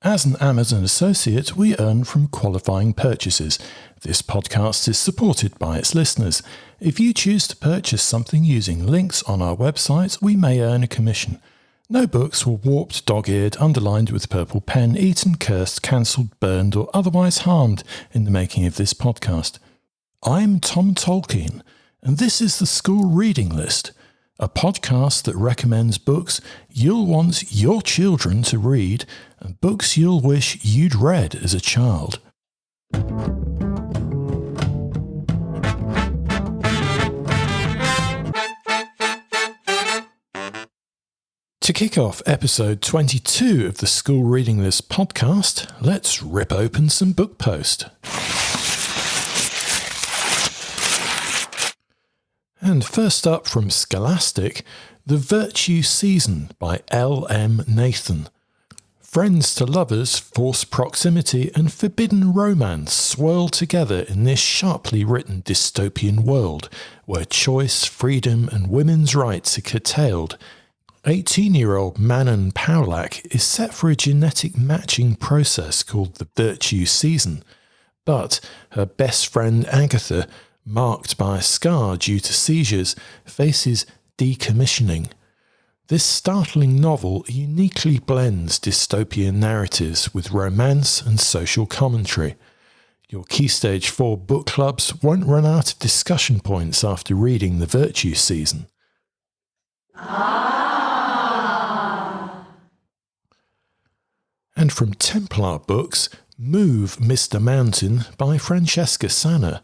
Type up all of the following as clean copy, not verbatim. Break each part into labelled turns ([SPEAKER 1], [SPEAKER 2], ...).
[SPEAKER 1] As an Amazon associate, we earn from qualifying purchases. This podcast is supported by its listeners. If you choose to purchase something using links on our website, we may earn a commission. No books were warped, dog-eared, underlined with purple pen, eaten, cursed, cancelled, burned, or otherwise harmed in the making of this podcast. I'm Tom Tolkien, and this is the School Reading List, a podcast that recommends books you'll want your children to read and books you'll wish you'd read as a child. To kick off episode 22 of the School Reading List podcast, let's rip open some book post. And first up from Scholastic, The Virtue Season by L.M. Nathan. Friends to lovers, forced proximity and forbidden romance swirl together in this sharply written dystopian world where choice, freedom and women's rights are curtailed. 18-year-old Manon Powlack is set for a genetic matching process called the Virtue Season, but her best friend Agatha, marked by a scar due to seizures, faces decommissioning. This startling novel uniquely blends dystopian narratives with romance and social commentary. Your Key Stage 4 book clubs won't run out of discussion points after reading The Virtue Season. And from Templar Books, Move, Mr. Mountain by Francesca Sanna.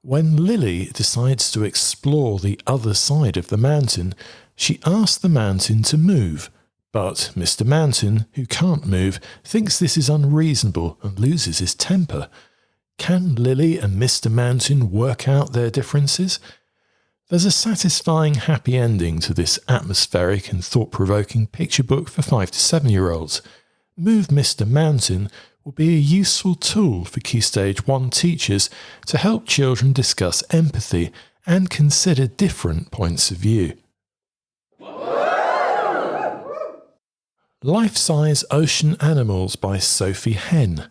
[SPEAKER 1] When Lily decides to explore the other side of the mountain, she asks the mountain to move, but Mr. Mountain, who can't move, thinks this is unreasonable and loses his temper. Can Lily and Mr. Mountain work out their differences? There's a satisfying happy ending to this atmospheric and thought-provoking picture book for 5 to 7-year-olds. Move, Mr. Mountain will be a useful tool for Key Stage 1 teachers to help children discuss empathy and consider different points of view. Lifesize Ocean Animals by Sophy Henn.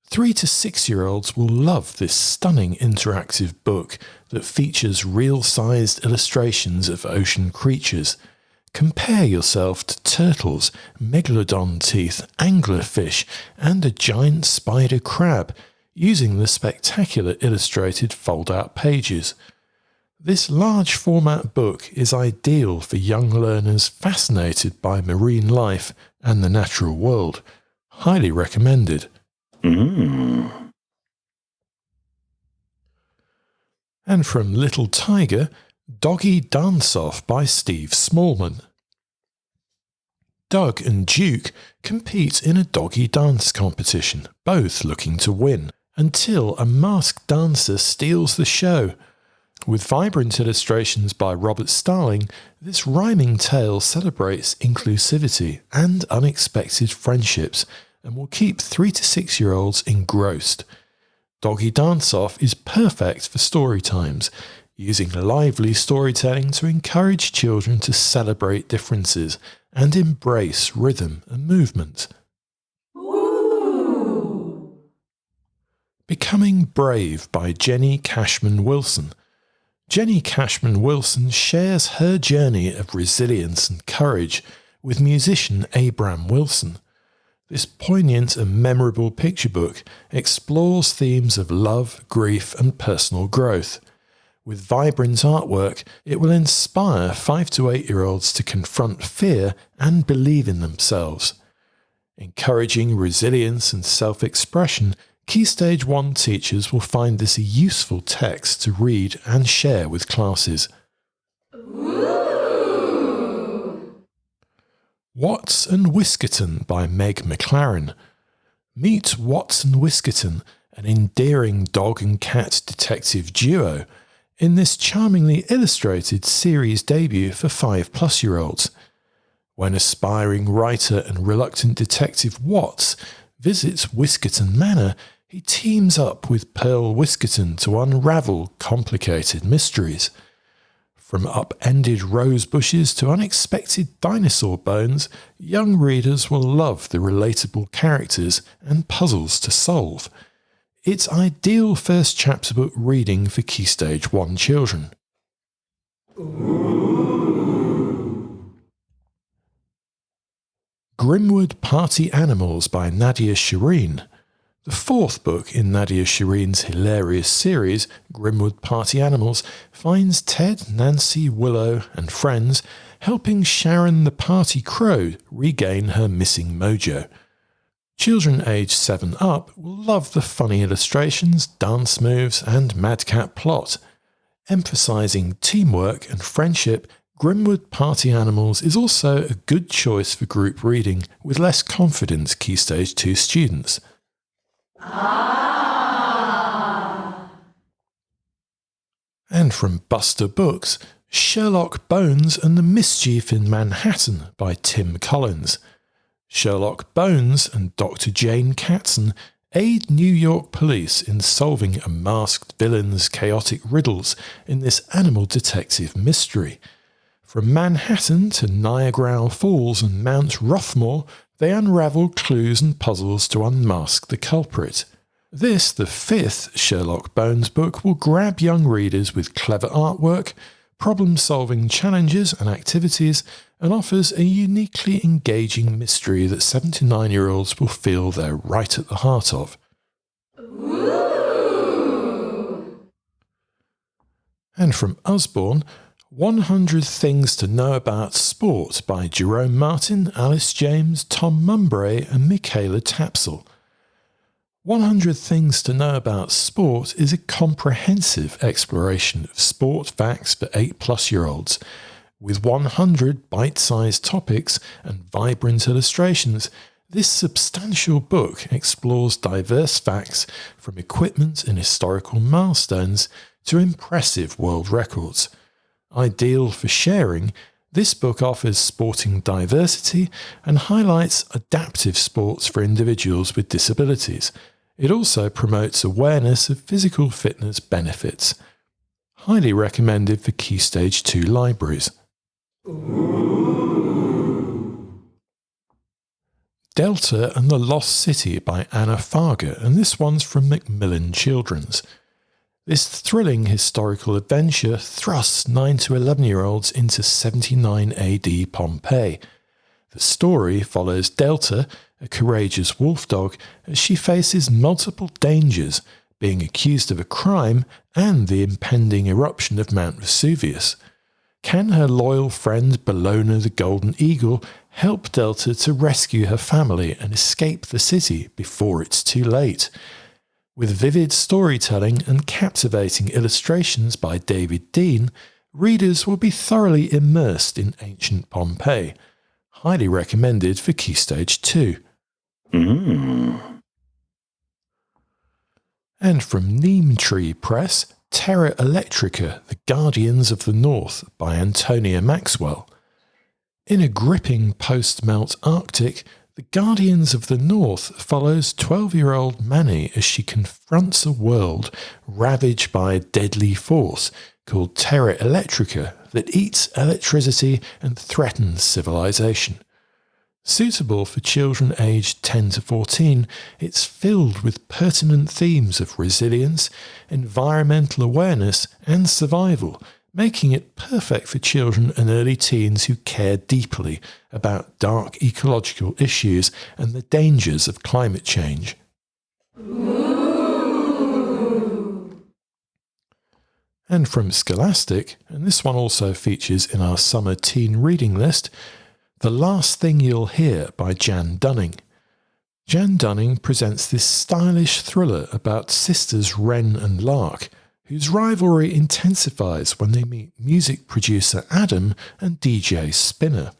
[SPEAKER 1] 3 to 6-year-olds will love this stunning interactive book that features real-sized illustrations of ocean creatures. Compare yourself to turtles, megalodon teeth, anglerfish, and a giant spider crab, using the spectacular illustrated fold-out pages. This large-format book is ideal for young learners fascinated by marine life and the natural world. Highly recommended. And from Little Tiger, Doggy Dance-Off by Steve Smallman. Doug and Duke compete in a doggy dance competition, both looking to win, until a masked dancer steals the show. With vibrant illustrations by Robert Starling, this rhyming tale celebrates inclusivity and unexpected friendships and will keep 3 to 6-year-olds engrossed. Doggy Dance-Off is perfect for story times, using lively storytelling to encourage children to celebrate differences and embrace rhythm and movement. Ooh. Becoming Brave by Jennie Cashman Wilson. Jennie Cashman Wilson shares her journey of resilience and courage with musician Abram Wilson. This poignant and memorable picture book explores themes of love, grief, and personal growth. With vibrant artwork, it will inspire 5 to 8-year-olds to confront fear and believe in themselves. Encouraging resilience and self-expression, Key Stage 1 teachers will find this a useful text to read and share with classes. Ooh. Watts and Whiskerton by Meg McLaren. Meet Watts and Whiskerton, an endearing dog and cat detective duo, in this charmingly illustrated series debut for 5-plus-year-olds. When aspiring writer and reluctant detective Watts visits Whiskerton Manor, he teams up with Pearl Whiskerton to unravel complicated mysteries. From upended rose bushes to unexpected dinosaur bones, young readers will love the relatable characters and puzzles to solve. It's ideal first chapter book reading for Key Stage 1 children. Grimwood Party Animals by Nadia Shireen. The fourth book in Nadia Shireen's hilarious series, Grimwood Party Animals, finds Ted, Nancy, Willow and friends helping Sharon the Party Crow regain her missing mojo. Children aged 7 up will love the funny illustrations, dance moves and madcap plot. Emphasising teamwork and friendship, Grimwood Party Animals is also a good choice for group reading with less confident Key Stage 2 students. And from Buster Books, Sherlock Bones and the Mischief in Manhattan by Tim Collins. Sherlock Bones and Dr. Jane Katzen aid New York police in solving a masked villain's chaotic riddles in this animal detective mystery. From Manhattan to Niagara Falls and Mount Rushmore, they unravel clues and puzzles to unmask the culprit. This, the fifth Sherlock Bones book, will grab young readers with clever artwork, problem-solving challenges and activities, and offers a uniquely engaging mystery that 7 to 9-year-olds will feel they're right at the heart of. Ooh. And from Usborne, 100 Things to Know About Sport by Jerome Martin, Alice James, Tom Mumbray and Micaela Tapsell. 100 Things to Know About Sport is a comprehensive exploration of sport facts for 8+-year-olds. With 100 bite-sized topics and vibrant illustrations, this substantial book explores diverse facts from equipment and historical milestones to impressive world records. Ideal for sharing, this book offers sporting diversity and highlights adaptive sports for individuals with disabilities. It also promotes awareness of physical fitness benefits. Highly recommended for Key Stage 2 libraries. Ooh. Delta and the Lost City by Anna Fargher, and this one's from Macmillan Children's. This thrilling historical adventure thrusts 9 to 11-year-olds into 79 AD Pompeii. The story follows Delta, a courageous wolf dog, as she faces multiple dangers, being accused of a crime and the impending eruption of Mount Vesuvius. Can her loyal friend Bellona the Golden Eagle help Delta to rescue her family and escape the city before it's too late? With vivid storytelling and captivating illustrations by David Dean, readers will be thoroughly immersed in ancient Pompeii. Highly recommended for Key Stage 2. And from Neem Tree Press, Terra Electrica, The Guardians of the North by Antonia Maxwell. In a gripping post-melt Arctic, The Guardians of the North follows 12-year-old Manny as she confronts a world ravaged by a deadly force called Terra Electrica that eats electricity and threatens civilization. Suitable for children aged 10 to 14, it's filled with pertinent themes of resilience, environmental awareness and survival, making it perfect for children and early teens who care deeply about dark ecological issues and the dangers of climate change. Ooh. And from Scholastic, and this one also features in our summer teen reading list, The Last Thing You'll Hear by Jan Dunning. Jan Dunning presents this stylish thriller about sisters Wren and Lark, whose rivalry intensifies when they meet music producer Adam and DJ Spinner.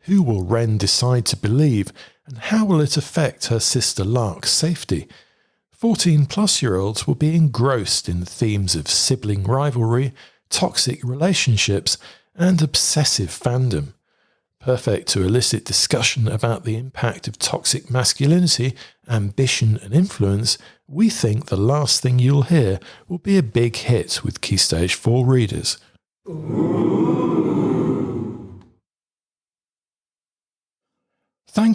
[SPEAKER 1] Who will Wren decide to believe, and how will it affect her sister Lark's safety? 14+-year-olds will be engrossed in themes of sibling rivalry, toxic relationships, and obsessive fandom. Perfect to elicit discussion about the impact of toxic masculinity, ambition and influence, we think The Last Thing You'll Hear will be a big hit with Key Stage 4 readers. Thank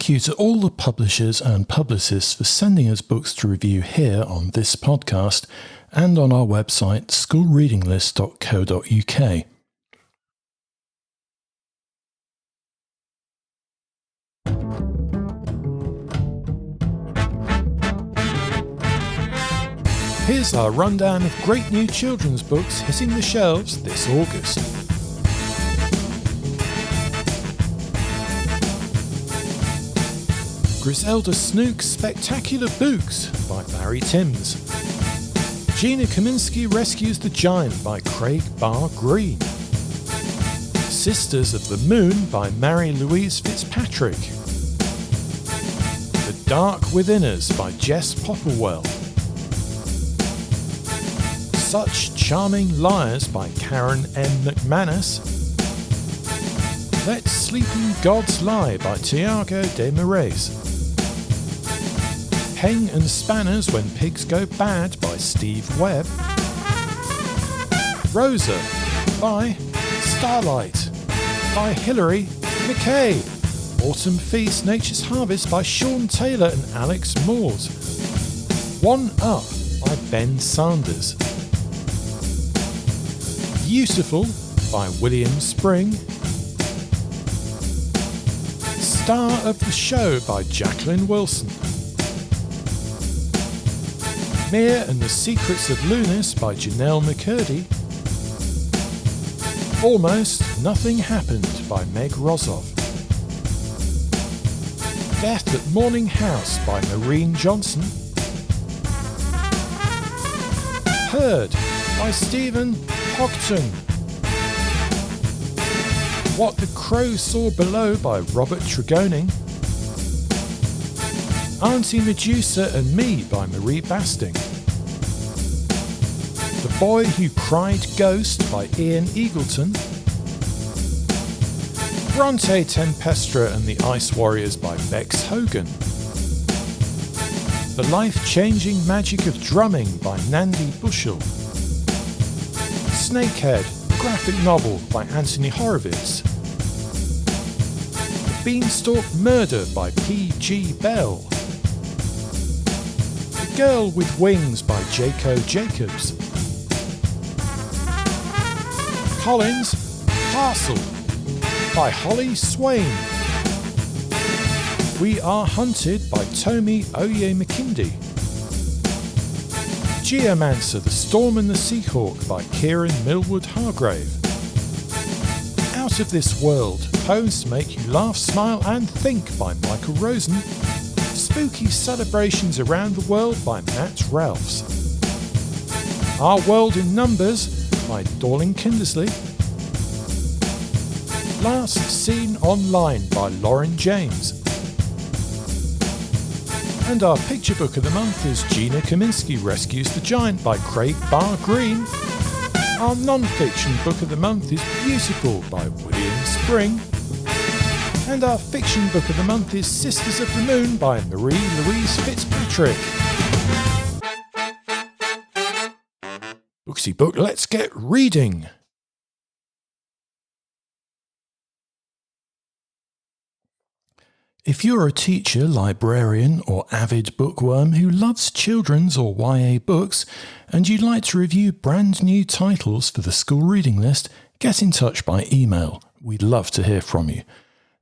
[SPEAKER 1] you to all the publishers and publicists for sending us books to review here on this podcast and on our website schoolreadinglist.co.uk. Here's our rundown of great new children's books hitting the shelves this August. Griselda Snook's Spectacular Books by Barry Timms. Gina Kaminski Rescues the Giant by Craig Barr-Green. Sisters of the Moon by Marie-Louise Fitzpatrick. The Dark Within Us by Jess Popplewell. Such Charming Liars by Karen M. McManus. Let Sleeping Gods Lie by Tiago de Moraes. Henn and Spanners When Pigs Go Bad by Steve Webb. Rosa by Starlight by Hilary McKay. Autumn Feast Nature's Harvest by Sean Taylor and Alex Moores. One Up by Ben Sanders. Beautiful by William Spring. Star of the Show by Jacqueline Wilson. Mia and the Secrets of Lunas by Janelle McCurdy. Almost Nothing Happened by Meg Rozoff. Death at Morning House by Maureen Johnson. Heard by Stephen Houghton. What the Crow Saw Below by Robert Tregoning. Auntie Medusa and Me by Marie Basting. The Boy Who Cried Ghost by Ian Eagleton. Bronte Tempestra and the Ice Warriors by Bex Hogan. The Life-Changing Magic of Drumming by Nandi Bushell. Snakehead, a graphic novel by Anthony Horowitz. The Beanstalk Murder by P.G. Bell. The Girl with Wings by Jaco Jacobs. Collins, Parcel by Holly Swain. We Are Hunted by Tomi Oyemekindi. Geomancer, The Storm and the Seahawk by Kieran Millwood Hargrave. Out of This World, Poems to Make You Laugh, Smile and Think by Michael Rosen. Spooky Celebrations Around the World by Matt Ralphs. Our World in Numbers by Dorling Kindersley. Last Seen Online by Lauren James. And our picture book of the month is Gina Kaminski Rescues the Giant by Craig Barr-Green. Our non-fiction book of the month is Beautiful by William Spring. And our fiction book of the month is Sisters of the Moon by Marie-Louise Fitzpatrick. Booksy book, let's get reading. If you're a teacher, librarian or avid bookworm who loves children's or YA books and you'd like to review brand new titles for the school reading list, get in touch by email. We'd love to hear from you.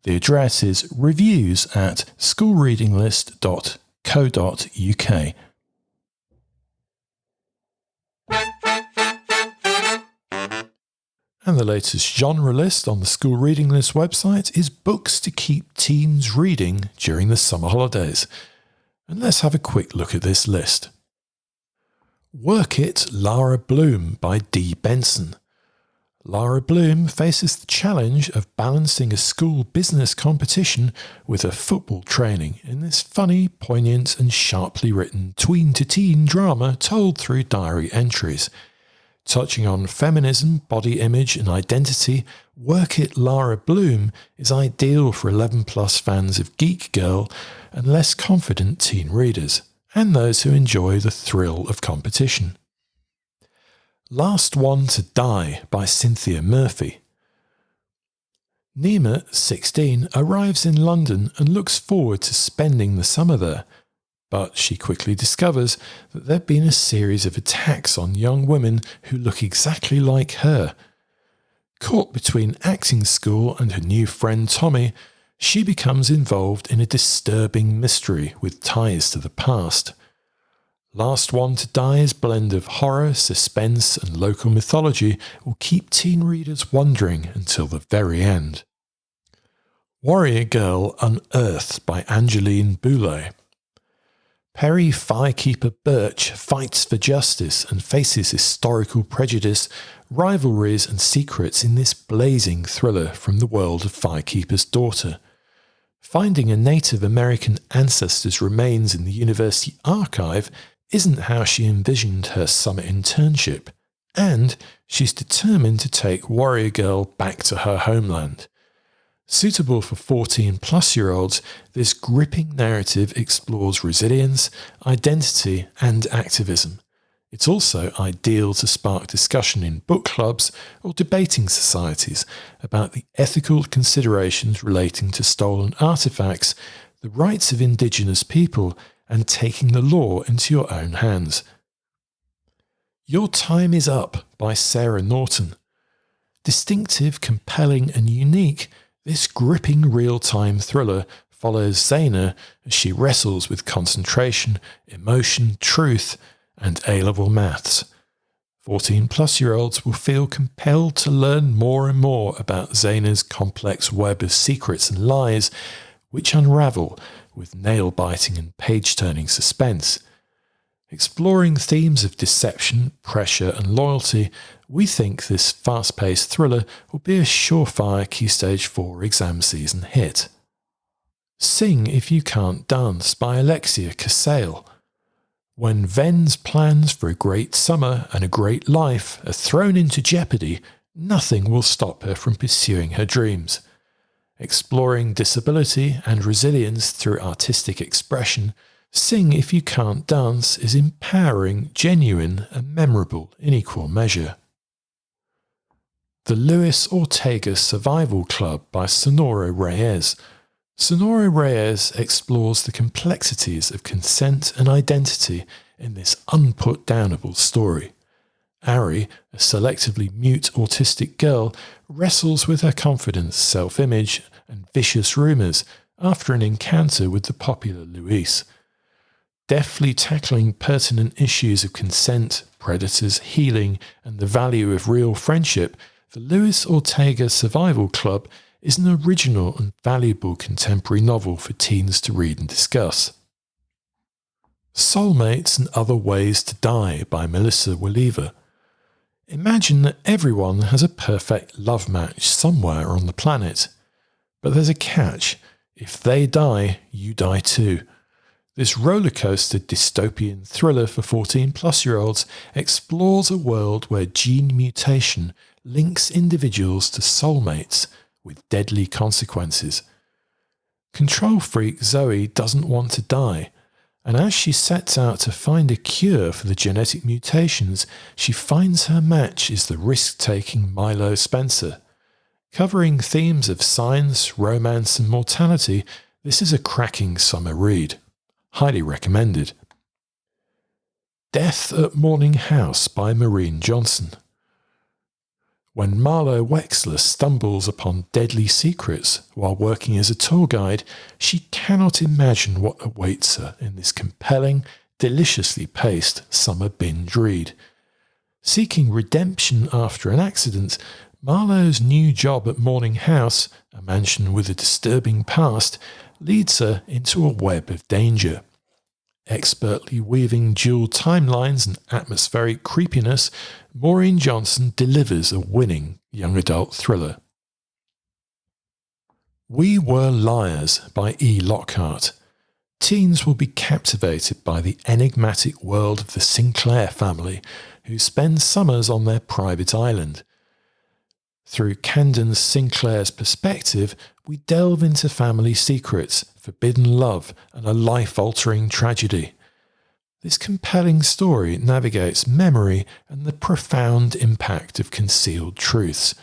[SPEAKER 1] The address is reviews@schoolreadinglist.co.uk. And the latest genre list on the School Reading List website is books to keep teens reading during the summer holidays. And let's have a quick look at this list. Work It, Lara Bloom by Dee Benson. Lara Bloom faces the challenge of balancing a school business competition with a football training in this funny, poignant and sharply written tween-to-teen drama told through diary entries. Touching on feminism, body image and identity, Work It, Lara Bloom is ideal for 11+ fans of Geek Girl and less confident teen readers, and those who enjoy the thrill of competition. Last One to Die by Cynthia Murphy. Nima, 16, arrives in London and looks forward to spending the summer there, but she quickly discovers that there have been a series of attacks on young women who look exactly like her. Caught between acting school and her new friend Tommy, she becomes involved in a disturbing mystery with ties to the past. Last One to Die's blend of horror, suspense and local mythology will keep teen readers wondering until the very end. Warrior Girl Unearthed by Angeline Boulay. Perry Firekeeper Birch fights for justice and faces historical prejudice, rivalries and secrets in this blazing thriller from the world of Firekeeper's daughter. Finding a Native American ancestor's remains in the university archive isn't how she envisioned her summer internship, and she's determined to take Warrior Girl back to her homeland. Suitable for 14-plus-year-olds, this gripping narrative explores resilience, identity and activism. It's also ideal to spark discussion in book clubs or debating societies about the ethical considerations relating to stolen artefacts, the rights of Indigenous people, and taking the law into your own hands. Your Time Is Up by Sarah Norton. Distinctive, compelling and unique, this gripping real-time thriller follows Zaina as she wrestles with concentration, emotion, truth and A-level maths. 14-plus-year-olds will feel compelled to learn more and more about Zaina's complex web of secrets and lies, which unravel with nail-biting and page-turning suspense. Exploring themes of deception, pressure and loyalty, we think this fast-paced thriller will be a surefire Key Stage 4 exam season hit. Sing If You Can't Dance by Alexia Casale. When Ven's plans for a great summer and a great life are thrown into jeopardy, nothing will stop her from pursuing her dreams. Exploring disability and resilience through artistic expression, Sing If You Can't Dance is empowering, genuine and memorable in equal measure. The Luis Ortega Survival Club by Sonora Reyes. Sonora Reyes explores the complexities of consent and identity in this unput-downable story. Ari, a selectively mute autistic girl, wrestles with her confidence, self-image and vicious rumours after an encounter with the popular Luis. Deftly tackling pertinent issues of consent, predators, healing and the value of real friendship, the Luis Ortega Survival Club is an original and valuable contemporary novel for teens to read and discuss. Soulmates and Other Ways to Die by Melissa Walliver. Imagine that everyone has a perfect love match somewhere on the planet. But there's a catch. If they die, you die too. This rollercoaster dystopian thriller for 14-plus-year-olds explores a world where gene mutation links individuals to soulmates with deadly consequences. Control freak Zoe doesn't want to die, and as she sets out to find a cure for the genetic mutations, she finds her match is the risk-taking Milo Spencer. Covering themes of science, romance and mortality, this is a cracking summer read. Highly recommended. Death at Morning House by Maureen Johnson. When Marlo Wexler stumbles upon deadly secrets while working as a tour guide, she cannot imagine what awaits her in this compelling, deliciously paced summer binge read. Seeking redemption after an accident, Marlo's new job at Morning House, a mansion with a disturbing past, leads her into a web of danger. Expertly weaving dual timelines and atmospheric creepiness, Maureen Johnson delivers a winning young adult thriller. We Were Liars by E. Lockhart. Teens will be captivated by the enigmatic world of the Sinclair family, who spend summers on their private island. Through Camden Sinclair's perspective, we delve into family secrets, forbidden love, and a life-altering tragedy. This compelling story navigates memory and the profound impact of concealed truths.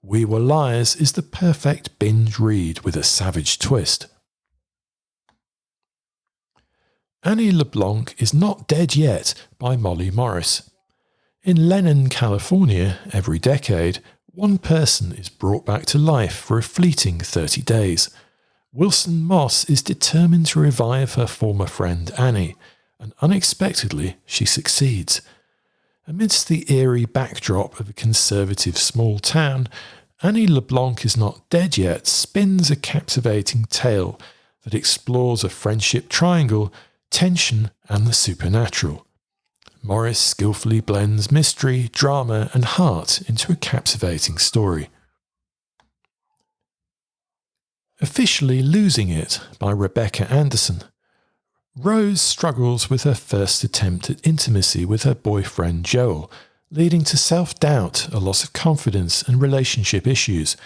[SPEAKER 1] We Were Liars is the perfect binge read with a savage twist. Annie LeBlanc is Not Dead Yet by Molly Morris. In Lennon, California, every decade, one person is brought back to life for a fleeting 30 days. Wilson Moss is determined to revive her former friend Annie, and unexpectedly she succeeds. Amidst the eerie backdrop of a conservative small town, Annie LeBlanc is Not Dead Yet spins a captivating tale that explores a friendship triangle, tension and the supernatural. Morris skillfully blends mystery, drama and heart into a captivating story. Officially Losing It by Rebecca Anderson. Rose struggles with her first attempt at intimacy with her boyfriend Joel, leading to self-doubt, a loss of confidence and relationship issues.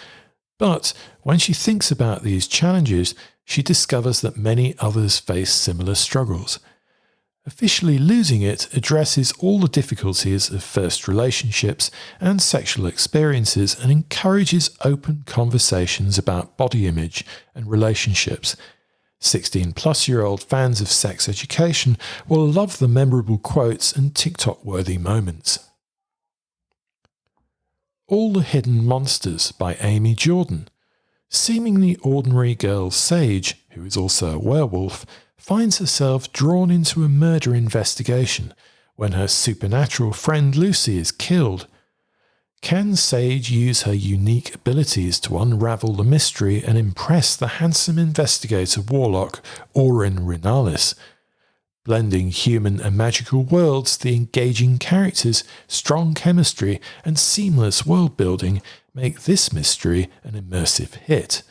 [SPEAKER 1] But when she thinks about these challenges, she discovers that many others face similar struggles. Officially Losing It addresses all the difficulties of first relationships and sexual experiences and encourages open conversations about body image and relationships. 16-plus-year-old fans of sex education will love the memorable quotes and TikTok-worthy moments. All the Hidden Monsters by Amy Jordan. Seemingly ordinary girl Sage, who is also a werewolf, finds herself drawn into a murder investigation when her supernatural friend Lucy is killed. Can Sage use her unique abilities to unravel the mystery and impress the handsome investigator warlock Orin Renalis? Blending human and magical worlds, the engaging characters, strong chemistry and seamless world building make this mystery an immersive hit.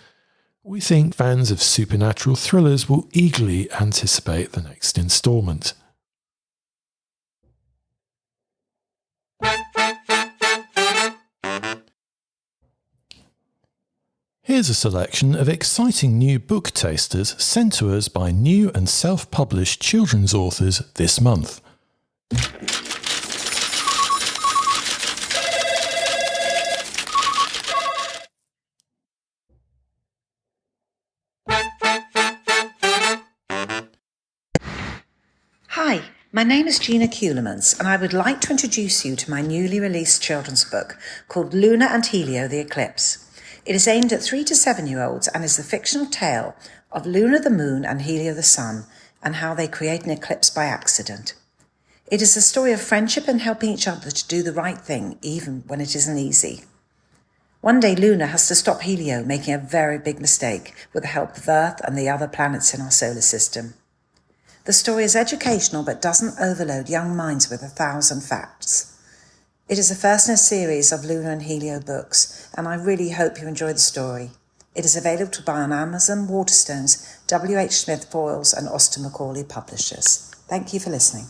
[SPEAKER 1] We think fans of supernatural thrillers will eagerly anticipate the next instalment. Here's a selection of exciting new book tasters sent to us by new and self-published children's authors this month.
[SPEAKER 2] Hi, my name is Gina Kulemans, and I would like to introduce you to my newly released children's book called Luna and Helio the Eclipse. It is aimed at 3 to 7-year-olds and is the fictional tale of Luna the Moon and Helio the Sun and how they create an eclipse by accident. It is a story of friendship and helping each other to do the right thing, even when it isn't easy. One day Luna has to stop Helio making a very big mistake with the help of Earth and the other planets in our solar system. The story is educational but doesn't overload young minds with 1,000 facts. It is the first in a series of Luna and Helio books, and I really hope you enjoy the story. It is available to buy on Amazon, Waterstones, W.H. Smith Foyles and Austin Macaulay Publishers. Thank you for listening.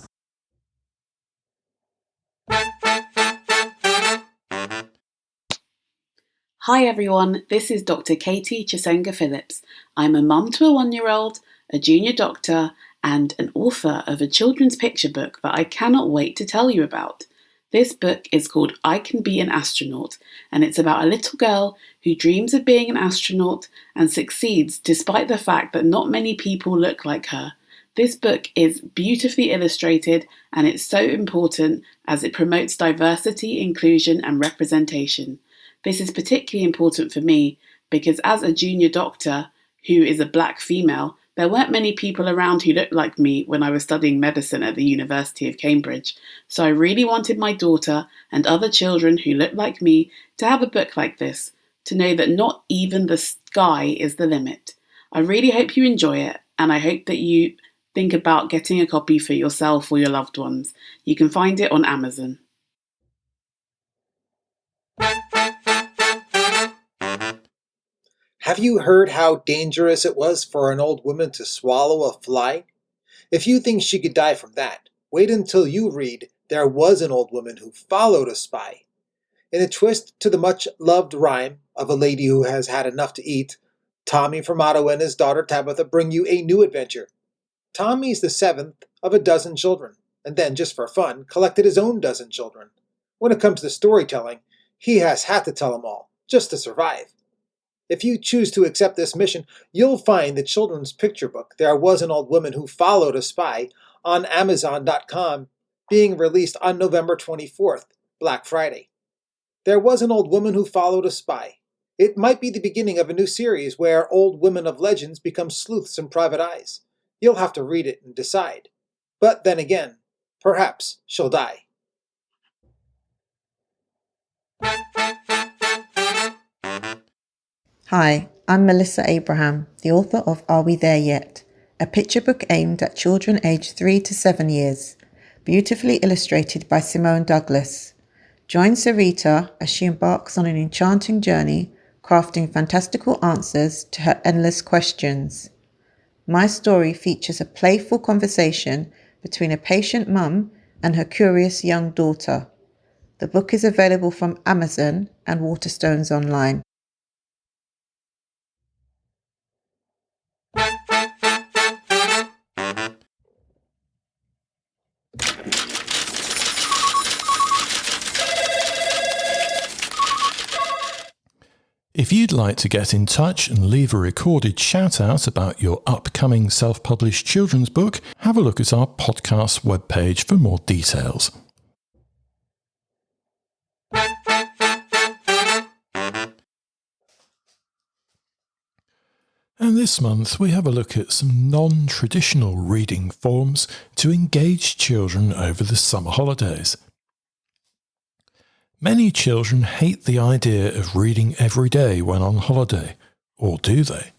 [SPEAKER 3] Hi everyone, this is Dr. Katie Chisenga Phillips. I'm a mum to a 1-year-old, a junior doctor, and an author of a children's picture book that I cannot wait to tell you about. This book is called I Can Be an Astronaut, and it's about a little girl who dreams of being an astronaut and succeeds despite the fact that not many people look like her. This book is beautifully illustrated, and it's so important as it promotes diversity, inclusion, and representation. This is particularly important for me because as a junior doctor who is a black female, there weren't many people around who looked like me when I was studying medicine at the University of Cambridge, so I really wanted my daughter and other children who look like me to have a book like this, to know that not even the sky is the limit. I really hope you enjoy it, and I hope that you think about getting a copy for yourself or your loved ones. You can find it on Amazon.
[SPEAKER 4] Have you heard how dangerous it was for an old woman to swallow a fly? If you think she could die from that, wait until you read There Was an Old Woman Who Followed a Spy. In a twist to the much-loved rhyme of a lady who has had enough to eat, Tommy from Ottawa and his daughter Tabitha bring you a new adventure. Tommy's the 7th of a dozen children, and then, just for fun, collected his own dozen children. When it comes to storytelling, he has had to tell them all, just to survive. If you choose to accept this mission, you'll find the children's picture book, There Was an Old Woman Who Followed a Spy, on Amazon.com, being released on November 24th, Black Friday. There Was an Old Woman Who Followed a Spy. It might be the beginning of a new series where old women of legends become sleuths in private eyes. You'll have to read it and decide. But then again, perhaps she'll die.
[SPEAKER 5] Hi, I'm Melissa Abraham, the author of Are We There Yet? A picture book aimed at children aged 3 to 7 years, beautifully illustrated by Simone Douglas. Join Sarita as she embarks on an enchanting journey, crafting fantastical answers to her endless questions. My story features a playful conversation between a patient mum and her curious young daughter. The book is available from Amazon and Waterstones Online.
[SPEAKER 1] If you'd like to get in touch and leave a recorded shout-out about your upcoming self-published children's book, have a look at our podcast webpage for more details. And this month we have a look at some non-traditional reading forms to engage children over the summer holidays. Many children hate the idea of reading every day when on holiday, or do they?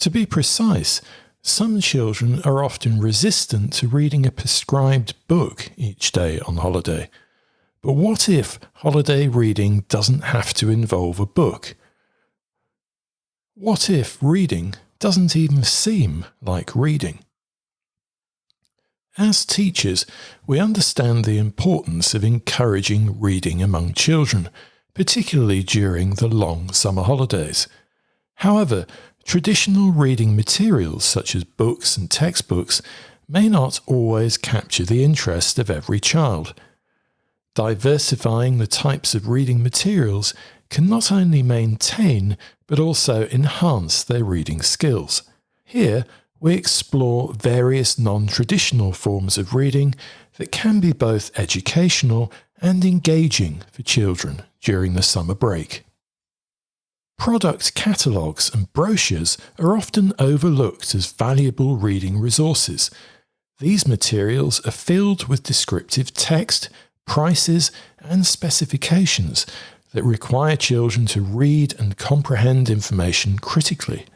[SPEAKER 1] To be precise, some children are often resistant to reading a prescribed book each day on holiday. But what if holiday reading doesn't have to involve a book? What if reading doesn't even seem like reading? As teachers, we understand the importance of encouraging reading among children, particularly during the long summer holidays. However, traditional reading materials such as books and textbooks may not always capture the interest of every child. Diversifying the types of reading materials can not only maintain but also enhance their reading skills. Here, we explore various non-traditional forms of reading that can be both educational and engaging for children during the summer break. Product catalogues and brochures are often overlooked as valuable reading resources. These materials are filled with descriptive text, prices, and specifications that require children to read and comprehend information critically.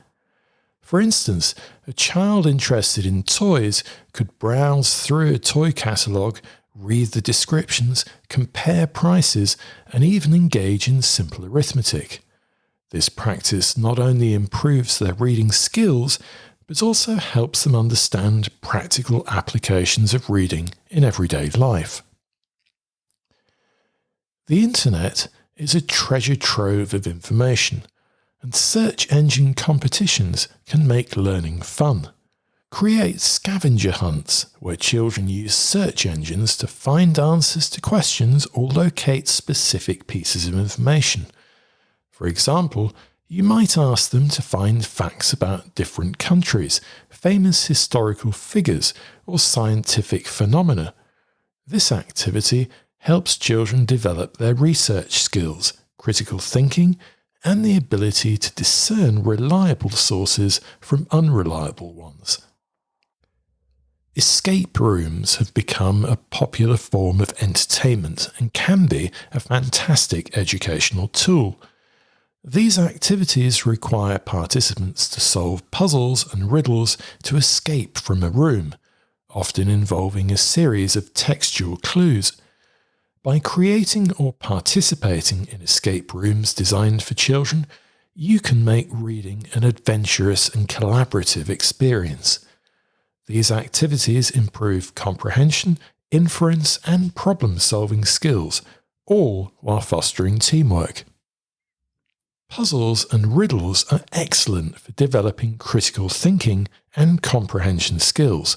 [SPEAKER 1] For instance, a child interested in toys could browse through a toy catalogue, read the descriptions, compare prices, and even engage in simple arithmetic. This practice not only improves their reading skills, but also helps them understand practical applications of reading in everyday life. The Internet is a treasure trove of information, and search engine competitions can make learning fun. Create scavenger hunts where children use search engines to find answers to questions or locate specific pieces of information. For example, you might ask them to find facts about different countries, famous historical figures, or scientific phenomena. This activity helps children develop their research skills, critical thinking, and the ability to discern reliable sources from unreliable ones. Escape rooms have become a popular form of entertainment and can be a fantastic educational tool. These activities require participants to solve puzzles and riddles to escape from a room, often involving a series of textual clues. By creating or participating in escape rooms designed for children, you can make reading an adventurous and collaborative experience. These activities improve comprehension, inference, and problem-solving skills, all while fostering teamwork. Puzzles and riddles are excellent for developing critical thinking and comprehension skills.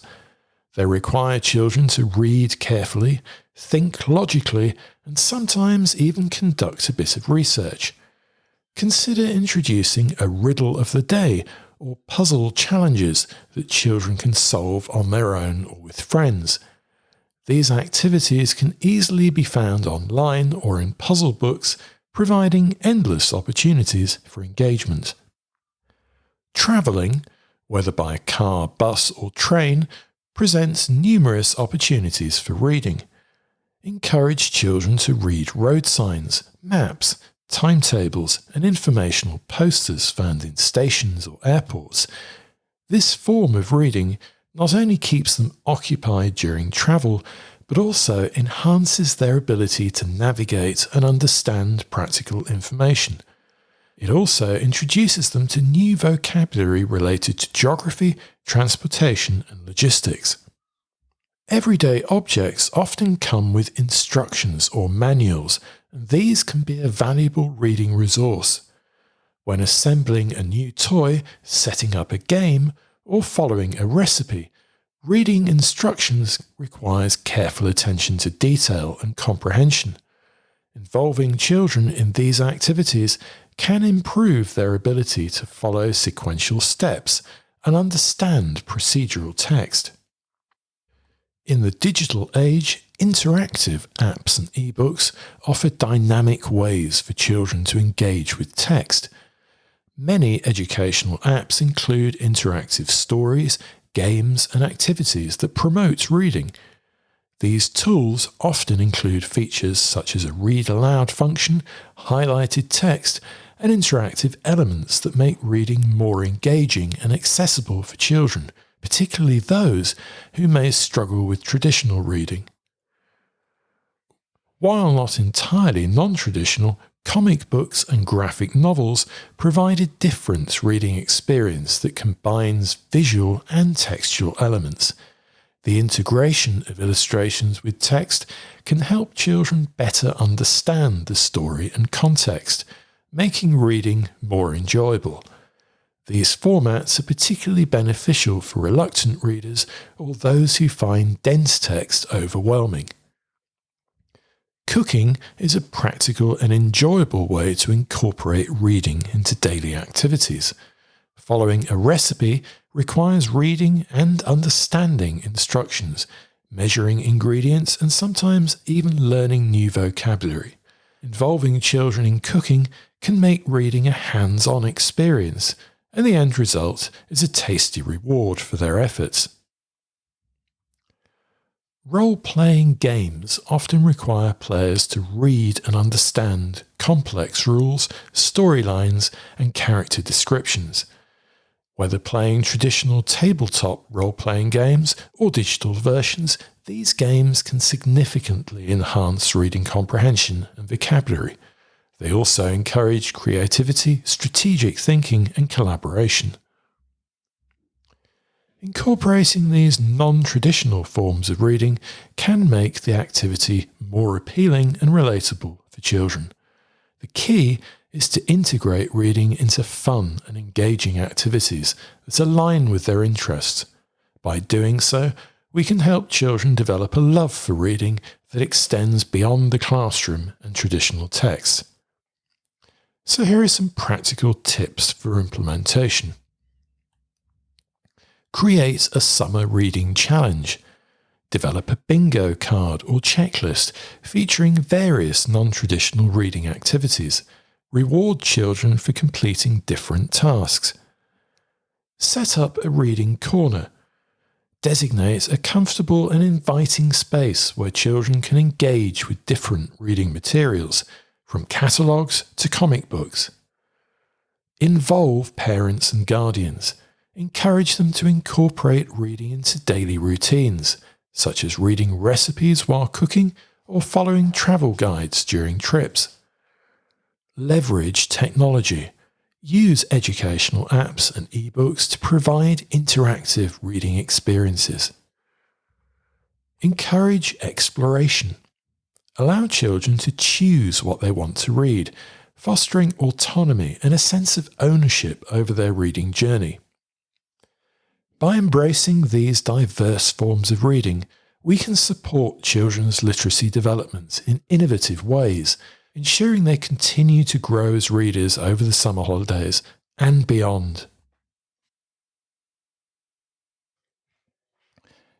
[SPEAKER 1] They require children to read carefully, think logically, and sometimes even conduct a bit of research. Consider introducing a riddle of the day or puzzle challenges that children can solve on their own or with friends. These activities can easily be found online or in puzzle books, providing endless opportunities for engagement. Travelling, whether by car, bus or train, presents numerous opportunities for reading. Encourage children to read road signs, maps, timetables and informational posters found in stations or airports. This form of reading not only keeps them occupied during travel, but also enhances their ability to navigate and understand practical information. It also introduces them to new vocabulary related to geography, transportation and logistics. Everyday objects often come with instructions or manuals, and these can be a valuable reading resource. When assembling a new toy, setting up a game, or following a recipe, reading instructions requires careful attention to detail and comprehension. Involving children in these activities can improve their ability to follow sequential steps and understand procedural text. In the digital age, interactive apps and ebooks offer dynamic ways for children to engage with text. Many educational apps include interactive stories, games and activities that promote reading. These tools often include features such as a read aloud function, highlighted text, and interactive elements that make reading more engaging and accessible for children, particularly those who may struggle with traditional reading. While not entirely non-traditional, comic books and graphic novels provide a different reading experience that combines visual and textual elements. The integration of illustrations with text can help children better understand the story and context, making reading more enjoyable. These formats are particularly beneficial for reluctant readers or those who find dense text overwhelming. Cooking is a practical and enjoyable way to incorporate reading into daily activities. Following a recipe requires reading and understanding instructions, measuring ingredients, and sometimes even learning new vocabulary. Involving children in cooking can make reading a hands-on experience, and the end result is a tasty reward for their efforts. Role-playing games often require players to read and understand complex rules, storylines, and character descriptions. Whether playing traditional tabletop role-playing games or digital versions, these games can significantly enhance reading comprehension and vocabulary. They also encourage creativity, strategic thinking, and collaboration. Incorporating these non-traditional forms of reading can make the activity more appealing and relatable for children. The key is to integrate reading into fun and engaging activities that align with their interests. By doing so, we can help children develop a love for reading that extends beyond the classroom and traditional texts. So here are some practical tips for implementation. Create a summer reading challenge. Develop a bingo card or checklist featuring various non-traditional reading activities. Reward children for completing different tasks. Set up a reading corner. Designate a comfortable and inviting space where children can engage with different reading materials, from catalogues to comic books. Involve parents and guardians. Encourage them to incorporate reading into daily routines, such as reading recipes while cooking or following travel guides during trips. Leverage technology. Use educational apps and ebooks to provide interactive reading experiences. Encourage exploration. Allow children to choose what they want to read, fostering autonomy and a sense of ownership over their reading journey. By embracing these diverse forms of reading, we can support children's literacy development in innovative ways, ensuring they continue to grow as readers over the summer holidays and beyond.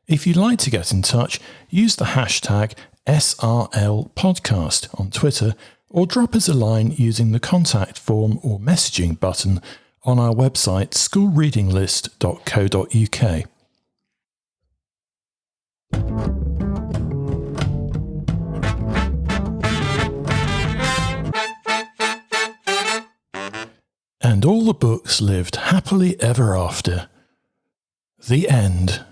[SPEAKER 1] If you'd like to get in touch, use the hashtag SRLpodcast on Twitter or drop us a line using the contact form or messaging button on our website schoolreadinglist.co.uk. And all the books lived happily ever after. The end.